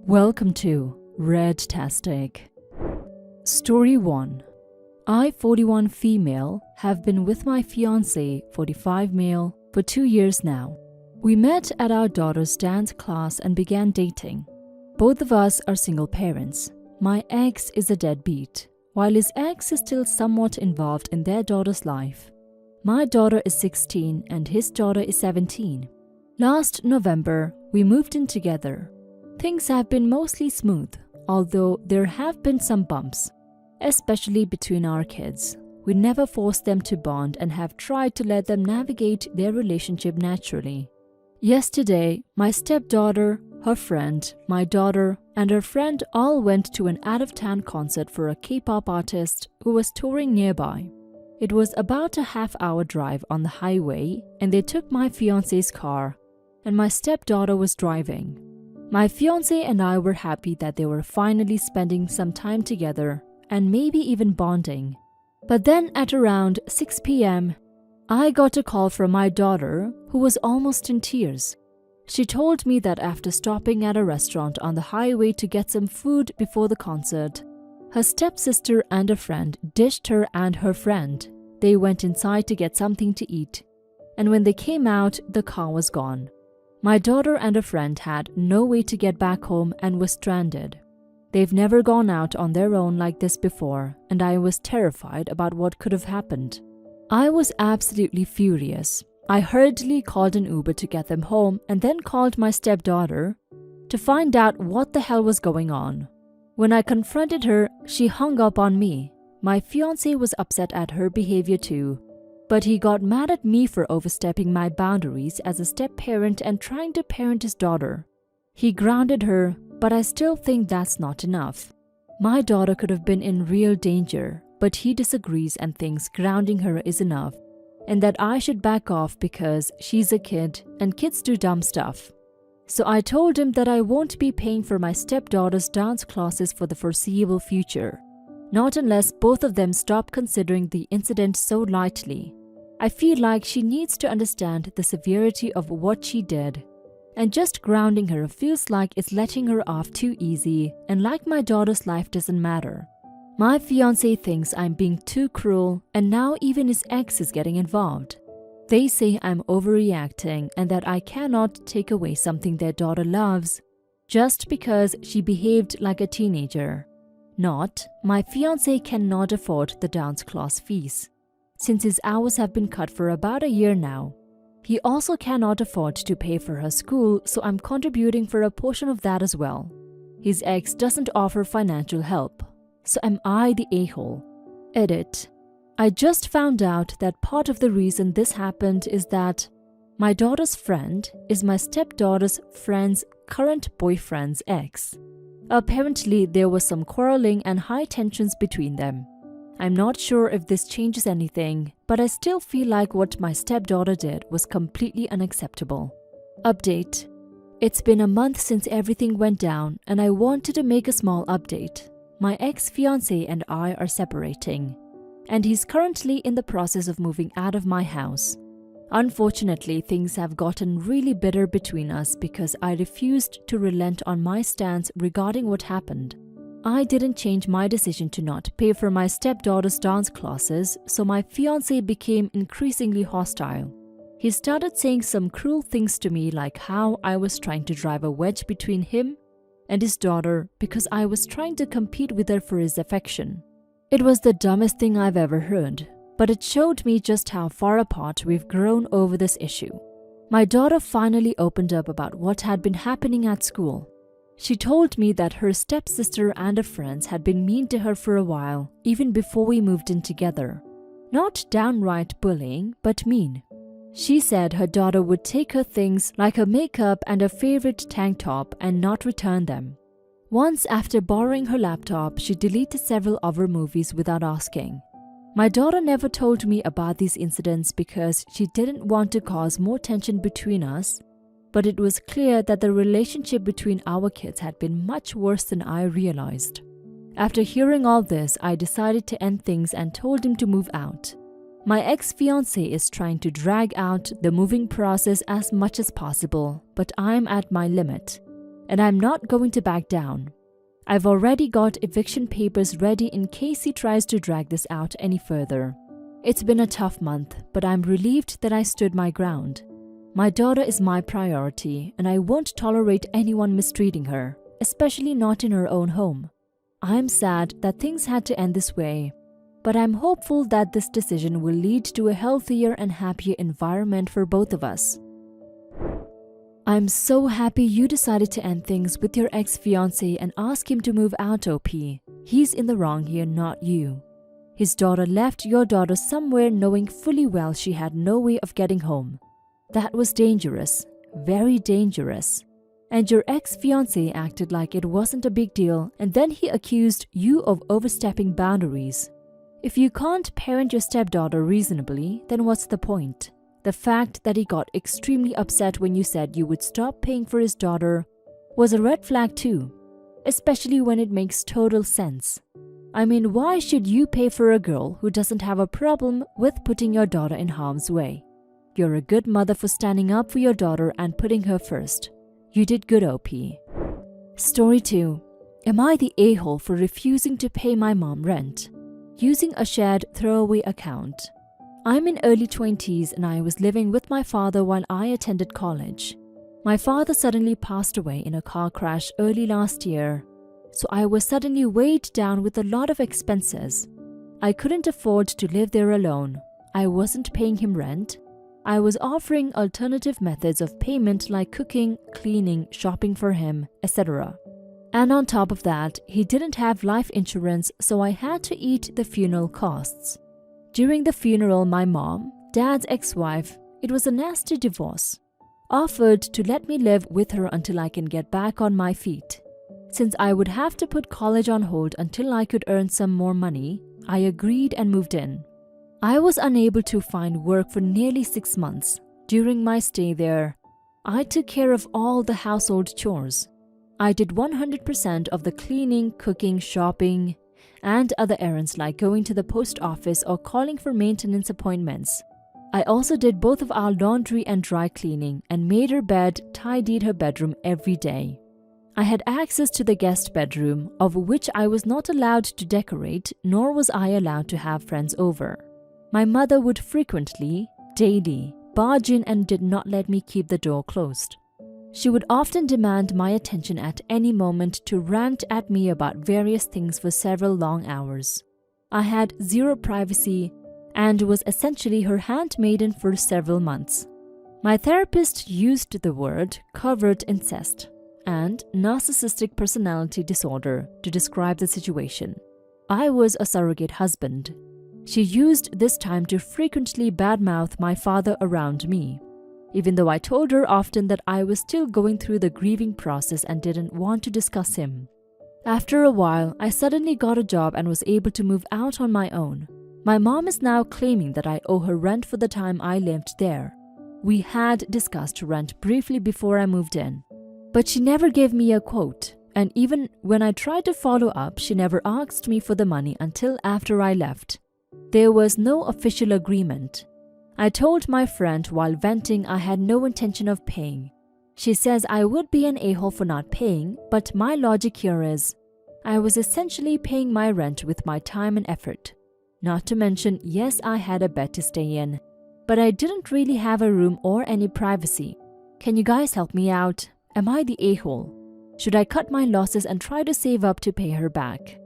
Welcome to Red-tastic. Story 1. I, 41 female, have been with my fiancé, 45 male, for 2 years now. We met at our daughter's dance class and began dating. Both of us are single parents. My ex is a deadbeat, while his ex is still somewhat involved in their daughter's life. My daughter is 16 and his daughter is 17. Last November, we moved in together. Things have been mostly smooth, although there have been some bumps, especially between our kids. We never forced them to bond and have tried to let them navigate their relationship naturally. Yesterday, my stepdaughter, her friend, my daughter, and her friend all went to an out-of-town concert for a K-pop artist who was touring nearby. It was about a half-hour drive on the highway, and they took my fiancé's car, and my stepdaughter was driving. My fiancé and I were happy that they were finally spending some time together and maybe even bonding. But then at around 6 p.m., I got a call from my daughter, who was almost in tears. She told me that after stopping at a restaurant on the highway to get some food before the concert, her stepsister and a friend ditched her and her friend. They went inside to get something to eat, and when they came out, the car was gone. My daughter and a friend had no way to get back home and was stranded. They've never gone out on their own like this before, and I was terrified about what could have happened. I was absolutely furious. I hurriedly called an Uber to get them home and then called my stepdaughter to find out what the hell was going on. When I confronted her, she hung up on me. My fiancé was upset at her behavior too, but he got mad at me for overstepping my boundaries as a step-parent and trying to parent his daughter. He grounded her, but I still think that's not enough. My daughter could have been in real danger, but he disagrees and thinks grounding her is enough, and that I should back off because she's a kid and kids do dumb stuff. So I told him that I won't be paying for my stepdaughter's dance classes for the foreseeable future. Not unless both of them stop considering the incident so lightly. I feel like she needs to understand the severity of what she did, and just grounding her feels like it's letting her off too easy, and like my daughter's life doesn't matter. My fiancé thinks I'm being too cruel, and now even his ex is getting involved. They say I'm overreacting and that I cannot take away something their daughter loves just because she behaved like a teenager. Not, my fiancé cannot afford the dance class fees, since his hours have been cut for about a year now. He also cannot afford to pay for her school, so I'm contributing for a portion of that as well. His ex doesn't offer financial help, so am I the a-hole? Edit. I just found out that part of the reason this happened is that my daughter's friend is my stepdaughter's friend's current boyfriend's ex. Apparently, there was some quarreling and high tensions between them. I'm not sure if this changes anything, but I still feel like what my stepdaughter did was completely unacceptable. Update. It's been a month since everything went down, and I wanted to make a small update. My ex-fiancé and I are separating, and he's currently in the process of moving out of my house. Unfortunately, things have gotten really bitter between us because I refused to relent on my stance regarding what happened. I didn't change my decision to not pay for my stepdaughter's dance classes, so my fiancé became increasingly hostile. He started saying some cruel things to me, like how I was trying to drive a wedge between him and his daughter because I was trying to compete with her for his affection. It was the dumbest thing I've ever heard, but it showed me just how far apart we've grown over this issue. My daughter finally opened up about what had been happening at school. She told me that her stepsister and her friends had been mean to her for a while, even before we moved in together. Not downright bullying, but mean. She said her daughter would take her things like her makeup and her favorite tank top and not return them. Once, after borrowing her laptop, she deleted several of her movies without asking. My daughter never told me about these incidents because she didn't want to cause more tension between us, but it was clear that the relationship between our kids had been much worse than I realized. After hearing all this, I decided to end things and told him to move out. My ex-fiancé is trying to drag out the moving process as much as possible, but I'm at my limit. and I'm not going to back down. I've already got eviction papers ready in case he tries to drag this out any further. It's been a tough month, but I'm relieved that I stood my ground. My daughter is my priority, and I won't tolerate anyone mistreating her, especially not in her own home. I'm sad that things had to end this way, but I'm hopeful that this decision will lead to a healthier and happier environment for both of us. I'm so happy you decided to end things with your ex-fiancé and ask him to move out, OP. He's in the wrong here, not you. His daughter left your daughter somewhere knowing fully well she had no way of getting home. That was dangerous, very dangerous. And your ex-fiancé acted like it wasn't a big deal, and then he accused you of overstepping boundaries. If you can't parent your stepdaughter reasonably, then what's the point? The fact that he got extremely upset when you said you would stop paying for his daughter was a red flag too, especially when it makes total sense. I mean, why should you pay for a girl who doesn't have a problem with putting your daughter in harm's way? You're a good mother for standing up for your daughter and putting her first. You did good, OP. Story 2. Am I the a-hole for refusing to pay my mom rent? Using a shared throwaway account. I'm in early 20s and I was living with my father while I attended college. My father suddenly passed away in a car crash early last year, so I was suddenly weighed down with a lot of expenses. I couldn't afford to live there alone. I wasn't paying him rent. I was offering alternative methods of payment like cooking, cleaning, shopping for him, etc. And on top of that, he didn't have life insurance, so I had to eat the funeral costs. During the funeral, my mom, Dad's ex-wife, it was a nasty divorce, offered to let me live with her until I can get back on my feet. Since I would have to put college on hold until I could earn some more money, I agreed and moved in. I was unable to find work for nearly 6 months. During my stay there, I took care of all the household chores. I did 100% of the cleaning, cooking, shopping, and other errands like going to the post office or calling for maintenance appointments. I also did both of our laundry and dry cleaning and made her bed, tidied her bedroom every day. I had access to the guest bedroom, of which I was not allowed to decorate, nor was I allowed to have friends over. My mother would frequently, daily, barge in and did not let me keep the door closed. She would often demand my attention at any moment to rant at me about various things for several long hours. I had zero privacy and was essentially her handmaiden for several months. My therapist used the word covert incest and narcissistic personality disorder to describe the situation. I was a surrogate husband. She used this time to frequently badmouth my father around me, even though I told her often that I was still going through the grieving process and didn't want to discuss him. After a while, I suddenly got a job and was able to move out on my own. My mom is now claiming that I owe her rent for the time I lived there. We had discussed rent briefly before I moved in, but she never gave me a quote, and even when I tried to follow up, she never asked me for the money until after I left. There was no official agreement. I told my friend while venting I had no intention of paying. She says I would be an a-hole for not paying, but my logic here is, I was essentially paying my rent with my time and effort. Not to mention, yes, I had a bed to stay in, but I didn't really have a room or any privacy. Can you guys help me out? Am I the a-hole? Should I cut my losses and try to save up to pay her back?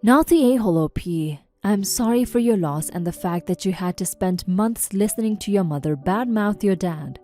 Not the a-hole, OP. I'm sorry for your loss and the fact that you had to spend months listening to your mother badmouth your dad.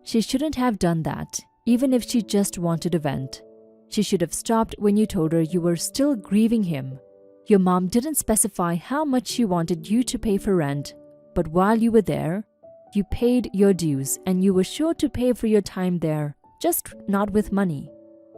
She shouldn't have done that, even if she just wanted a vent. She should have stopped when you told her you were still grieving him. Your mom didn't specify how much she wanted you to pay for rent, but while you were there, you paid your dues and you were sure to pay for your time there, just not with money.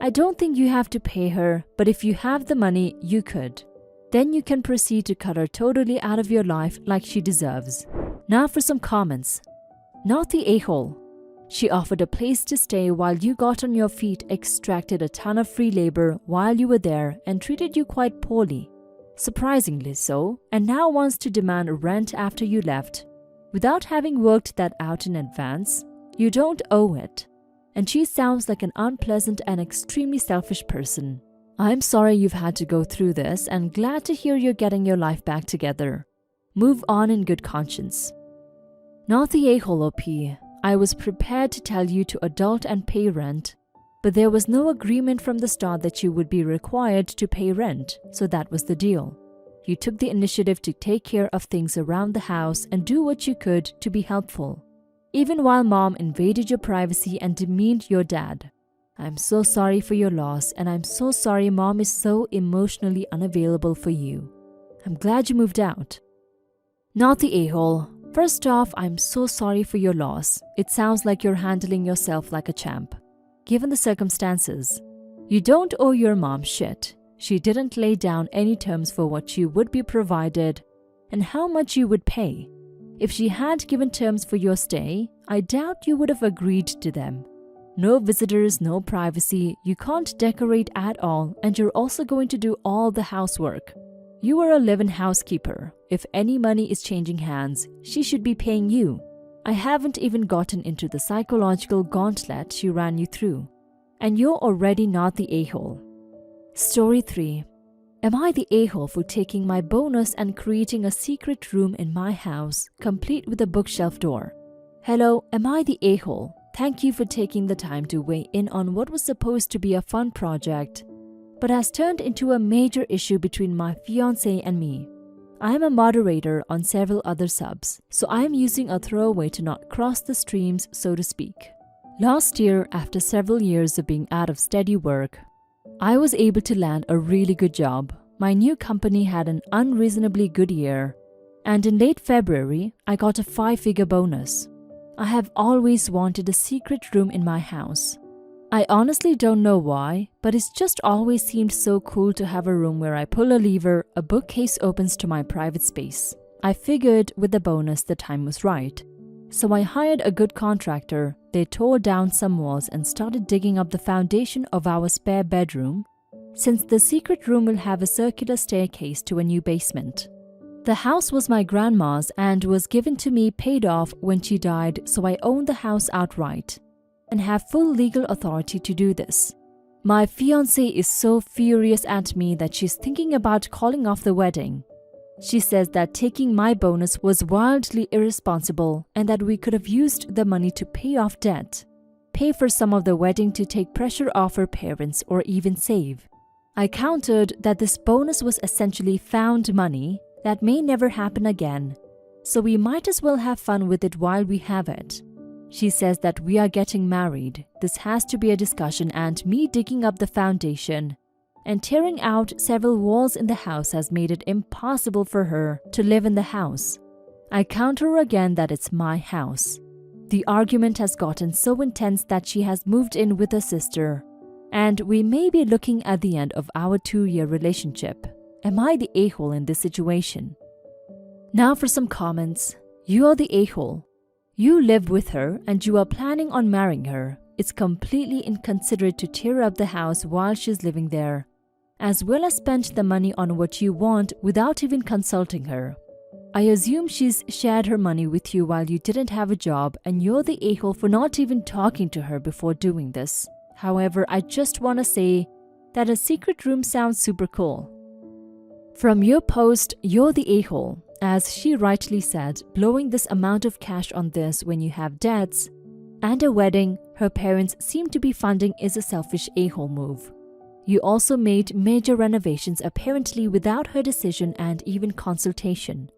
I don't think you have to pay her, but if you have the money, you could. Then you can proceed to cut her totally out of your life like she deserves. Now for some comments. Not the a-hole. She offered a place to stay while you got on your feet, extracted a ton of free labor while you were there, and treated you quite poorly. Surprisingly so, and now wants to demand rent after you left. Without having worked that out in advance, you don't owe it. and she sounds like an unpleasant and extremely selfish person. I'm sorry you've had to go through this and glad to hear you're getting your life back together. Move on in good conscience. Not the a-hole OP. I was prepared to tell you to adult and pay rent, but there was no agreement from the start that you would be required to pay rent, so that was the deal. You took the initiative to take care of things around the house and do what you could to be helpful, even while mom invaded your privacy and demeaned your dad. I'm so sorry for your loss, and I'm so sorry mom is so emotionally unavailable for you. I'm glad you moved out. Not the a-hole. First off, I'm so sorry for your loss. It sounds like you're handling yourself like a champ. Given the circumstances, you don't owe your mom shit. She didn't lay down any terms for what you would be provided and how much you would pay. If she had given terms for your stay, I doubt you would have agreed to them. No visitors, no privacy, you can't decorate at all, and you're also going to do all the housework. You are a live-in housekeeper. If any money is changing hands, she should be paying you. I haven't even gotten into the psychological gauntlet she ran you through, and you're already not the a-hole. Story 3. Am I the a-hole for taking my bonus and creating a secret room in my house, complete with a bookshelf door? Hello, am I the a-hole? Thank you for taking the time to weigh in on what was supposed to be a fun project, but has turned into a major issue between my fiancé and me. I am a moderator on several other subs, so I am using a throwaway to not cross the streams, so to speak. Last year, after several years of being out of steady work, I was able to land a really good job. My new company had an unreasonably good year, and in late February, I got a 5-figure bonus. I have always wanted a secret room in my house. I honestly don't know why, but it's just always seemed so cool to have a room where I pull a lever, a bookcase opens to my private space. I figured with the bonus the time was right. So I hired a good contractor. They tore down some walls and started digging up the foundation of our spare bedroom, since the secret room will have a circular staircase to a new basement. The house was my grandma's and was given to me paid off when she died, so I own the house outright and have full legal authority to do this. My fiancée is so furious at me that she's thinking about calling off the wedding. She says that taking my bonus was wildly irresponsible and that we could have used the money to pay off debt, pay for some of the wedding to take pressure off her parents, or even save. I countered that this bonus was essentially found money that may never happen again, so we might as well have fun with it while we have it. She says that we are getting married. This has to be a discussion, and me digging up the foundation and tearing out several walls in the house has made it impossible for her to live in the house. I counter again that it's my house. The argument has gotten so intense that she has moved in with her sister, and we may be looking at the end of our 2-year relationship. Am I the a-hole in this situation? Now for some comments. You are the a-hole. You live with her and you are planning on marrying her. It's completely inconsiderate to tear up the house while she's living there, as well as spend the money on what you want without even consulting her. I assume she's shared her money with you while you didn't have a job, and you're the a-hole for not even talking to her before doing this. However, I just want to say that a secret room sounds super cool. From your post, you're the a-hole. As she rightly said, blowing this amount of cash on this when you have debts and a wedding her parents seem to be funding is a selfish a-hole move. You also made major renovations apparently without her decision and even consultation.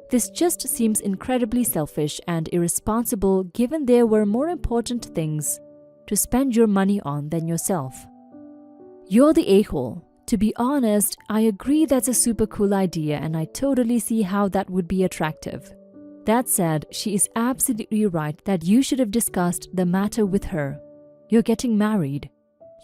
This just seems incredibly selfish and irresponsible, given there were more important things to spend your money on than yourself. You're the a-hole. To be honest, I agree that's a super cool idea and I totally see how that would be attractive. That said, she is absolutely right that you should have discussed the matter with her. You're getting married.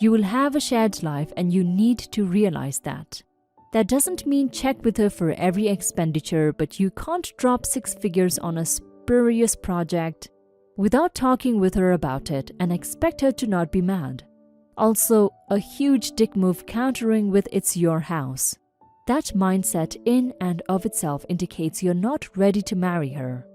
You will have a shared life and you need to realize that. That doesn't mean check with her for every expenditure, but you can't drop 6 figures on a spurious project without talking with her about it and expect her to not be mad. Also, a huge dick move countering with "it's your house." That mindset in and of itself indicates you're not ready to marry her.